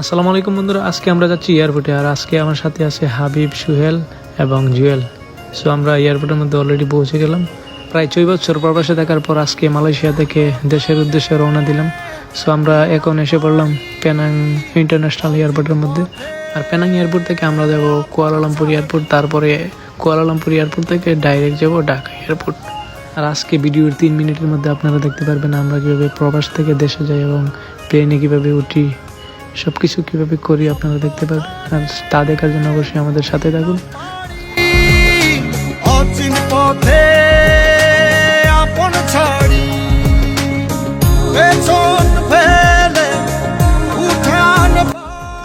আসসালামু আলাইকুম বন্ধুরা, আজকে আমরা যাচ্ছি এয়ারপোর্টে। আর আজকে আমার সাথে আছে হাবিব, সুহেল এবং জুয়েল। সো আমরা এয়ারপোর্টের মধ্যে অলরেডি পৌঁছে গেলাম। প্রায় 6 বছর প্রবাসে থাকার পর আজকে মালয়েশিয়া থেকে দেশের উদ্দেশ্যে রওনা দিলাম। সো আমরা এখন এসে পড়লাম পেনাং ইন্টারন্যাশনাল এয়ারপোর্টের মধ্যে। আর পেনাং এয়ারপোর্ট থেকে আমরা যাব কুয়ালালামপুর এয়ারপোর্ট, তারপরে কুয়ালালামপুর এয়ারপোর্ট থেকে ডাইরেক্ট যাব ঢাকা এয়ারপোর্ট। আর আজকে ভিডিওর 3 মিনিটের মধ্যে আপনারা দেখতে পারবেন আমরা কীভাবে প্রবাস থেকে দেশে যাই এবং প্লেনে কীভাবে উঠি, সব কিছু কীভাবে করি আপনারা দেখতে পারবেন। আর তা দেখার জন্য অবশ্যই আমাদের সাথে থাকুন।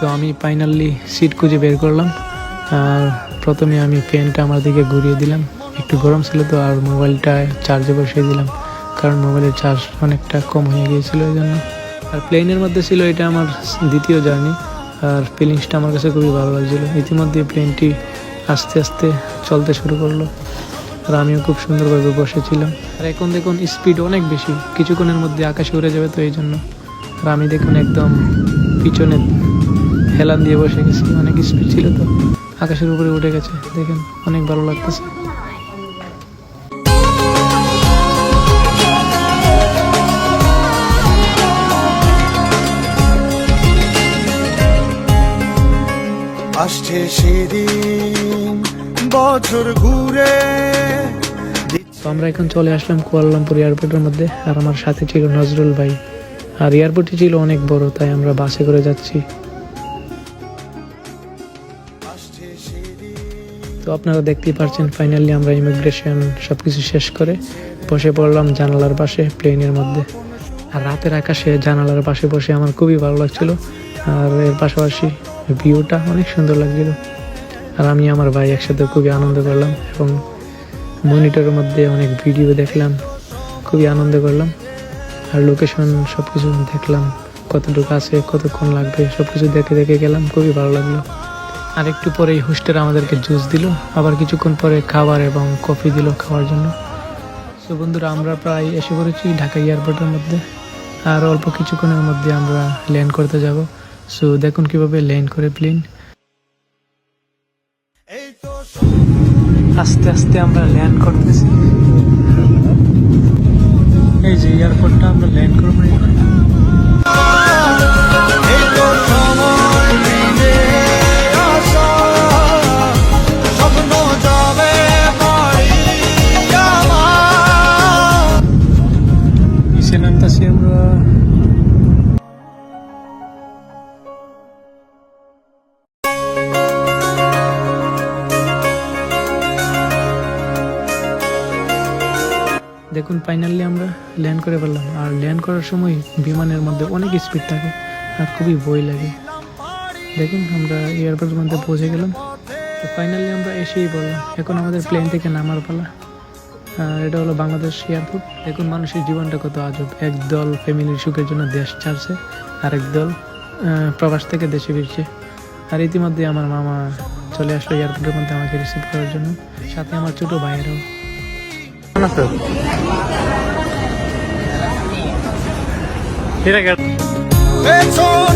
তো আমি ফাইনালি সিট খুঁজে বের করলাম। আর প্রথমে আমি পেনটা আমার দিকে ঘুরিয়ে দিলাম, একটু গরম ছিল তো। আর মোবাইলটা চার্জে বসিয়ে দিলাম, কারণ মোবাইলের চার্জ অনেকটা কম হয়ে গিয়েছিল এই জন্য। আর প্লেনের মধ্যে ছিল এটা আমার দ্বিতীয় জার্নি। আর ফিলিংসটা আমার কাছে খুবই ভালো লাগছিলো। ইতিমধ্যে প্লেনটি আস্তে আস্তে চলতে শুরু করলো, আর আমিও খুব সুন্দরভাবে বসেছিলাম। আর এখন দেখুন স্পিড অনেক বেশি, কিছুক্ষণের মধ্যে আকাশে উড়ে যাবে, তো এই জন্য। আর আমি দেখুন একদম পিছনে হেলান দিয়ে বসে গেছি, অনেক স্পিড ছিল তো আকাশের উপরে উঠে গেছে। দেখেন অনেক ভালো লাগতেছে। আসছে সেদিন বছর ঘুরে। তো আমরা এখন চলে আসলাম কুয়ালালামপুর এয়ারপোর্টের মধ্যে। আর আমার সাথে ছিল নজরুল ভাই। আর এয়ারপোর্টটি ছিল অনেক বড়, তাই আমরা বাসে করে যাচ্ছি। তো আপনারা দেখতেই পাচ্ছেন ফাইনালি আমরা ইমিগ্রেশন সবকিছু শেষ করে বসে পড়লাম জানালার পাশে প্লেনের মধ্যে। আর রাতের আকাশে জানালার পাশে বসে আমার খুবই ভালো লাগছিল। আর এর পাশাপাশি ভিউটা অনেক সুন্দর লাগছিল। আর আমি আমার ভাই একসাথে খুবই আনন্দ করলাম এবং মনিটরের মধ্যে অনেক ভিডিও দেখলাম, খুবই আনন্দ করলাম। আর লোকেশন সব কিছু দেখলাম, কতটুকু আছে, কতক্ষণ লাগবে, সব কিছু দেখে দেখে গেলাম, খুবই ভালো লাগলো। আর একটু পরেই হোস্টেল আমাদেরকে জুস দিল, আবার কিছুক্ষণ পরে খাবার এবং কফি দিল খাওয়ার জন্য। সো বন্ধুরা, আমরা প্রায় এসে পড়েছি ঢাকা এয়ারপোর্টের মধ্যে। আর অল্প কিছুক্ষণের মধ্যে আমরা ল্যান্ড করতে যাব। সো দেখুন কিভাবে ল্যান্ড করে প্লেন। আস্তে আস্তে আমরা ল্যান্ড করতেছি। এই যে এয়ারপোর্টটা, আমরা ল্যান্ড করবো এখন। নামতাছি আমরা। দেখুন ফাইনালি আমরা ল্যান্ড করে ফেললাম। আর ল্যান্ড করার সময় বিমানের মধ্যে অনেক স্পিড থাকে আর খুবই ভয় লাগে। দেখুন আমরা এয়ারপোর্টের মধ্যে পৌঁছে গেলাম। তো ফাইনালি আমরা এসেই পড়লাম, এখন আমাদের প্লেন থেকে নামার পালা। এটা হলো বাংলাদেশ এয়ারপোর্ট। দেখুন মানুষের জীবনটা কত আজব। একদল ফ্যামিলির সুখের জন্য দেশ ছাড়ছে, আরেক দল প্রবাস থেকে দেশে ফিরছে। আর ইতিমধ্যে আমার মামা চলে আসলো এয়ারপোর্টের মধ্যে আমাকে রিসিভ করার জন্য, সাথে আমার ছোট ভাইয়েরও। পেছন